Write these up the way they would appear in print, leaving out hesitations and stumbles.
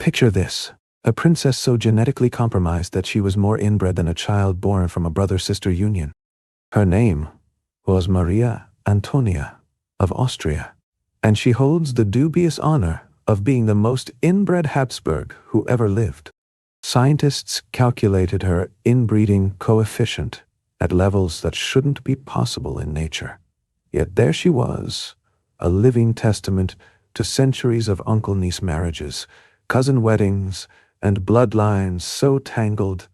Picture this: a princess so genetically compromised that she was more inbred than a child born from a brother-sister union. Her name was Maria Antonia of Austria, and she holds the dubious honor of being the most inbred Habsburg who ever lived. Scientists calculated her inbreeding coefficient at levels that shouldn't be possible in nature. Yet there she was, a living testament to centuries of uncle-niece marriages, cousin weddings, and bloodlines so tangled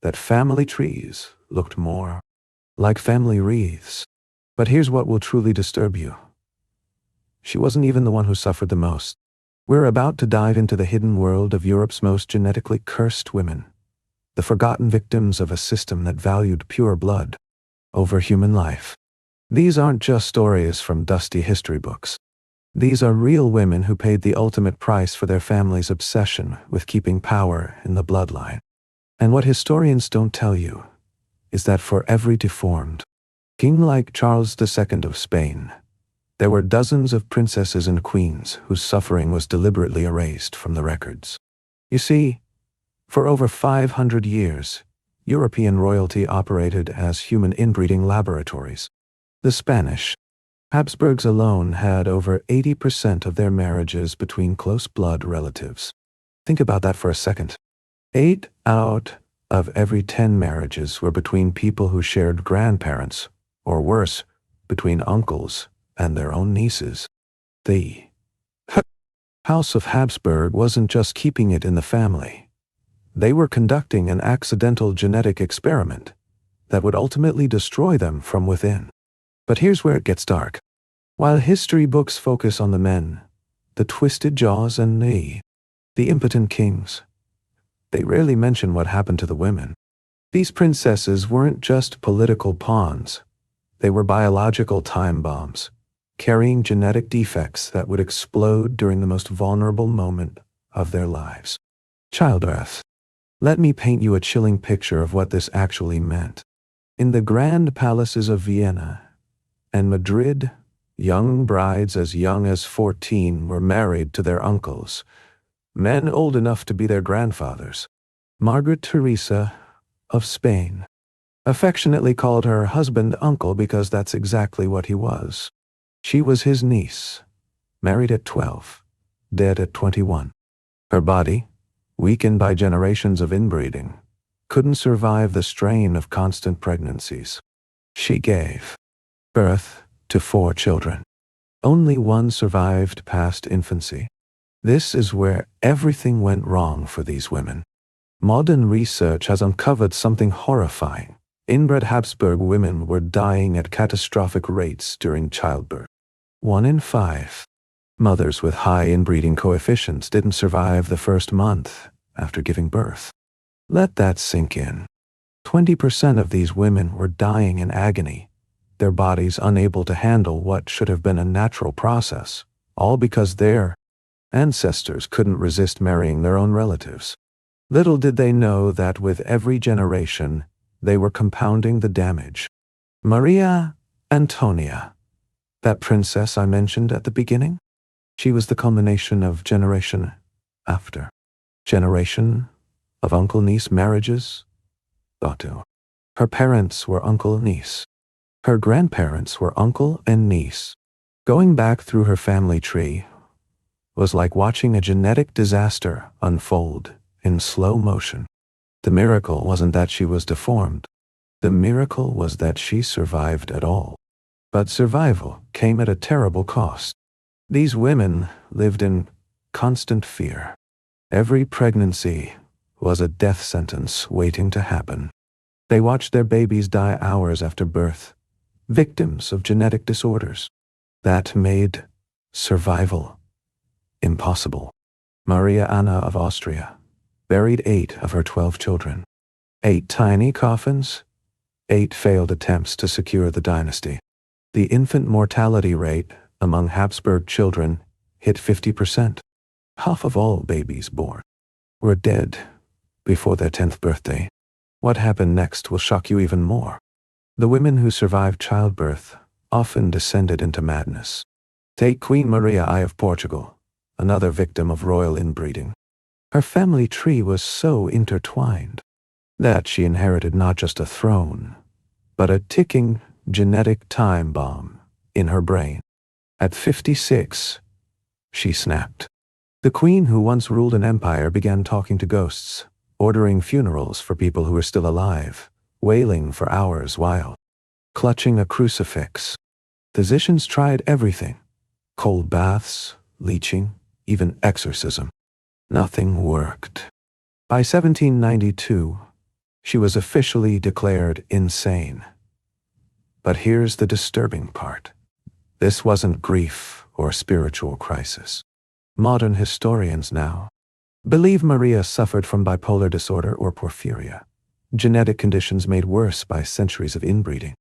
that family trees looked more like family wreaths. But here's what will truly disturb you. She wasn't even the one who suffered the most. We're about to dive into the hidden world of Europe's most genetically cursed women, the forgotten victims of a system that valued pure blood over human life. These aren't just stories from dusty history books. These are real women who paid the ultimate price for their family's obsession with keeping power in the bloodline. And what historians don't tell you is that for every deformed king like Charles II of Spain, there were dozens of princesses and queens whose suffering was deliberately erased from the records. You see, for over 500 years, European royalty operated as human inbreeding laboratories. The Spanish Habsburgs alone had over 80% of their marriages between close blood relatives. Think about that for a second. 8 out of every 10 marriages were between people who shared grandparents, or worse, between uncles and their own nieces. The House of Habsburg wasn't just keeping it in the family. They were conducting an accidental genetic experiment that would ultimately destroy them from within. But here's where it gets dark. While history books focus on the men, the twisted jaws and the impotent kings, they rarely mention what happened to the women. These princesses weren't just political pawns. They were biological time bombs, carrying genetic defects that would explode during the most vulnerable moment of their lives. Childbirth. Let me paint you a chilling picture of what this actually meant. In the grand palaces of Vienna and Madrid, young brides as young as 14 were married to their uncles, men old enough to be their grandfathers. Margaret Theresa of Spain affectionately called her husband uncle because that's exactly what he was. She was his niece, married at 12, dead at 21. Her body, weakened by generations of inbreeding, couldn't survive the strain of constant pregnancies. She gave birth to 4 children. Only one survived past infancy. This is where everything went wrong for these women. Modern research has uncovered something horrifying. Inbred Habsburg women were dying at catastrophic rates during childbirth. 1 in 5 mothers with high inbreeding coefficients didn't survive the first month after giving birth. Let that sink in. 20% of these women were dying in agony, their bodies unable to handle what should have been a natural process, all because their ancestors couldn't resist marrying their own relatives. Little did they know that with every generation, they were compounding the damage. Maria Antonia, that princess I mentioned at the beginning, she was the culmination of generation after generation of uncle-niece marriages. Her parents were uncle-niece. Her grandparents were uncle and niece. Going back through her family tree was like watching a genetic disaster unfold in slow motion. The miracle wasn't that she was deformed. The miracle was that she survived at all. But survival came at a terrible cost. These women lived in constant fear. Every pregnancy was a death sentence waiting to happen. They watched their babies die hours after birth, victims of genetic disorders. That made survival impossible. Maria Anna of Austria buried 8 of her 12 children. 8 tiny coffins, 8 failed attempts to secure the dynasty. The infant mortality rate among Habsburg children hit 50%. Half of all babies born were dead before their 10th birthday. What happened next will shock you even more. The women who survived childbirth often descended into madness. Take Queen Maria I of Portugal, another victim of royal inbreeding. Her family tree was so intertwined that she inherited not just a throne, but a ticking genetic time bomb in her brain. At 56, she snapped. The queen who once ruled an empire began talking to ghosts, ordering funerals for people who were still alive, wailing for hours while clutching a crucifix. Physicians tried everything: cold baths, leeching, even exorcism. Nothing worked. By 1792, she was officially declared insane. But here's the disturbing part. This wasn't grief or spiritual crisis. Modern historians now believe Maria suffered from bipolar disorder or porphyria, genetic conditions made worse by centuries of inbreeding.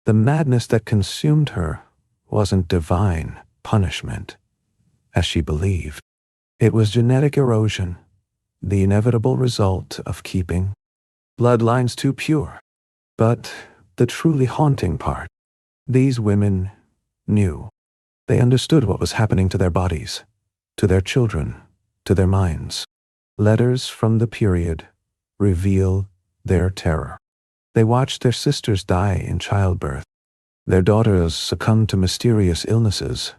The madness that consumed her wasn't divine punishment, as she believed. It was genetic erosion, the inevitable result of keeping bloodlines too pure. But the truly haunting part, these women knew. They understood what was happening to their bodies, to their children, to their minds. Letters from the period reveal their terror. They watched their sisters die in childbirth. Their daughters succumb to mysterious illnesses.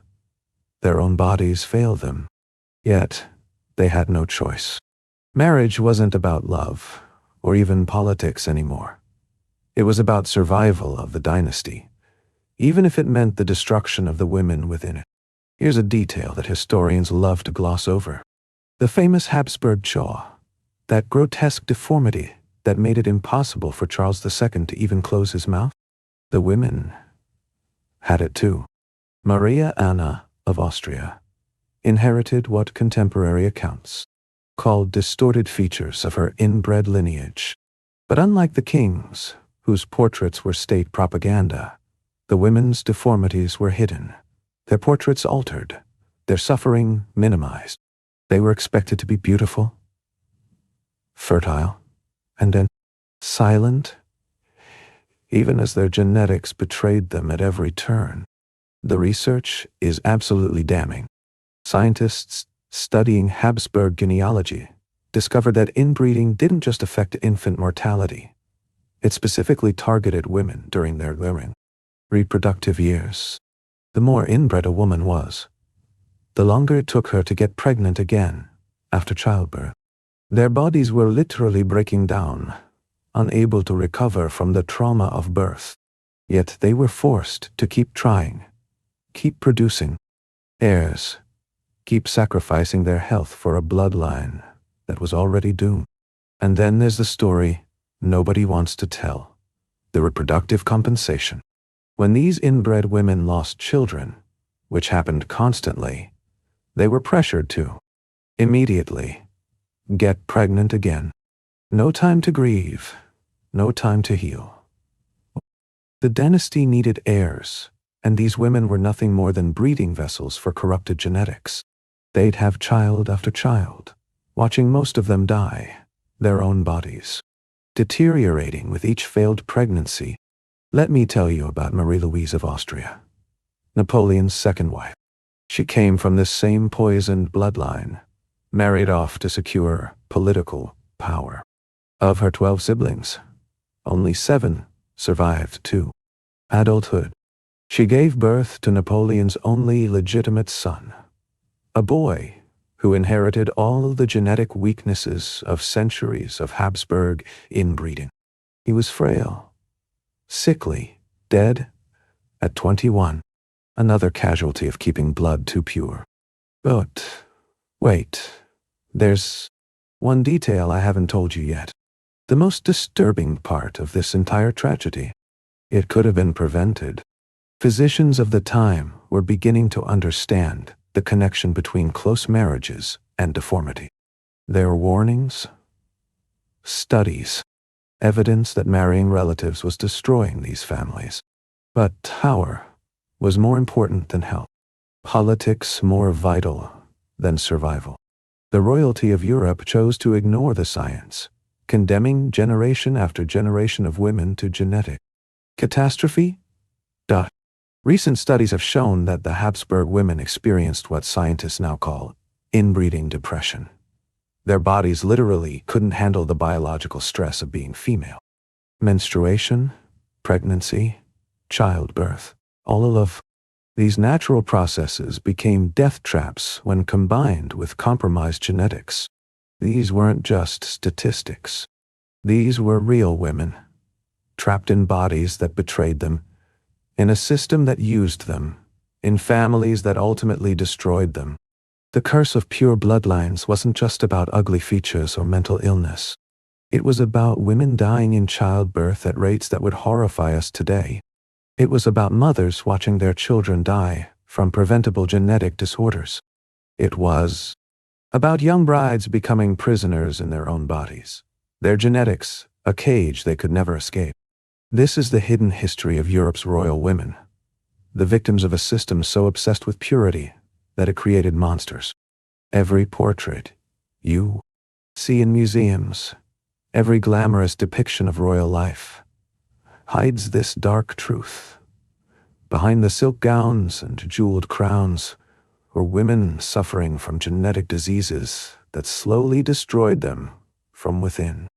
Their own bodies fail them. Yet, they had no choice. Marriage wasn't about love, or even politics anymore. It was about survival of the dynasty, even if it meant the destruction of the women within it. Here's a detail that historians love to gloss over. The famous Habsburg jaw, that grotesque deformity that made it impossible for Charles II to even close his mouth. The women had it too. Maria Anna of Austria inherited what contemporary accounts called distorted features of her inbred lineage. But unlike the kings, whose portraits were state propaganda, the women's deformities were hidden, their portraits altered, their suffering minimized. They were expected to be beautiful, fertile, and then silent, even as their genetics betrayed them at every turn. The research is absolutely damning. Scientists studying Habsburg genealogy discovered that inbreeding didn't just affect infant mortality. It specifically targeted women during their reproductive years. The more inbred a woman was, the longer it took her to get pregnant again after childbirth. Their bodies were literally breaking down, unable to recover from the trauma of birth. Yet they were forced to keep trying, keep producing heirs, keep sacrificing their health for a bloodline that was already doomed. And then there's the story nobody wants to tell: the reproductive compensation. When these inbred women lost children, which happened constantly, they were pressured to immediately get pregnant again. No time to grieve, no time to heal. The dynasty needed heirs, and these women were nothing more than breeding vessels for corrupted genetics. They'd have child after child, watching most of them die, their own bodies deteriorating with each failed pregnancy. Let me tell you about Marie-Louise of Austria, Napoleon's second wife. She came from this same poisoned bloodline, married off to secure political power. Of her 12 siblings, only 7 survived to adulthood. She gave birth to Napoleon's only legitimate son, a boy who inherited all the genetic weaknesses of centuries of Habsburg inbreeding. He was frail, sickly, dead at 21, another casualty of keeping blood too pure. But wait, there's one detail I haven't told you yet. The most disturbing part of this entire tragedy. It could have been prevented. Physicians of the time were beginning to understand the connection between close marriages and deformity. There were warnings, studies, evidence that marrying relatives was destroying these families. But power was more important than health, politics more vital than survival. The royalty of Europe chose to ignore the science, condemning generation after generation of women to genetic catastrophe. Recent studies have shown that the Habsburg women experienced what scientists now call inbreeding depression. Their bodies literally couldn't handle the biological stress of being female. Menstruation, pregnancy, childbirth, all of these natural processes became death traps when combined with compromised genetics. These weren't just statistics. These were real women, trapped in bodies that betrayed them, in a system that used them, in families that ultimately destroyed them. The curse of pure bloodlines wasn't just about ugly features or mental illness. It was about women dying in childbirth at rates that would horrify us today. It was about mothers watching their children die from preventable genetic disorders. It was about young brides becoming prisoners in their own bodies, their genetics a cage they could never escape. This is the hidden history of Europe's royal women, the victims of a system so obsessed with purity that it created monsters. Every portrait you see in museums, every glamorous depiction of royal life, hides this dark truth. Behind the silk gowns and jeweled crowns were women suffering from genetic diseases that slowly destroyed them from within.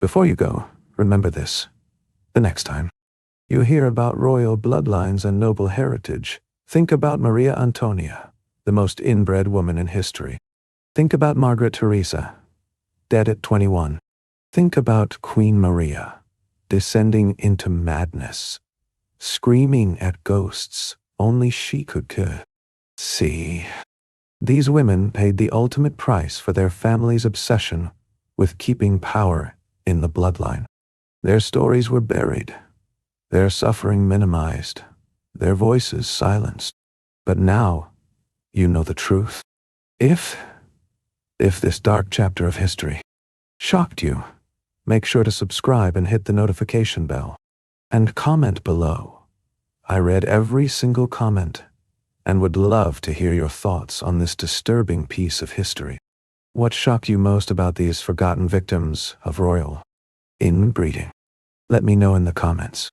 Before you go, remember this. The next time you hear about royal bloodlines and noble heritage, think about Maria Antonia, the most inbred woman in history. Think about Margaret Theresa, dead at 21. Think about Queen Maria, descending into madness, screaming at ghosts only she could kill. See, these women paid the ultimate price for their family's obsession with keeping power in the bloodline. Their stories were buried, their suffering minimized, their voices silenced. But now, you know the truth. If this dark chapter of history shocked you, make sure to subscribe and hit the notification bell. And comment below. I read every single comment and would love to hear your thoughts on this disturbing piece of history. What shocked you most about these forgotten victims of royal inbreeding? Let me know in the comments.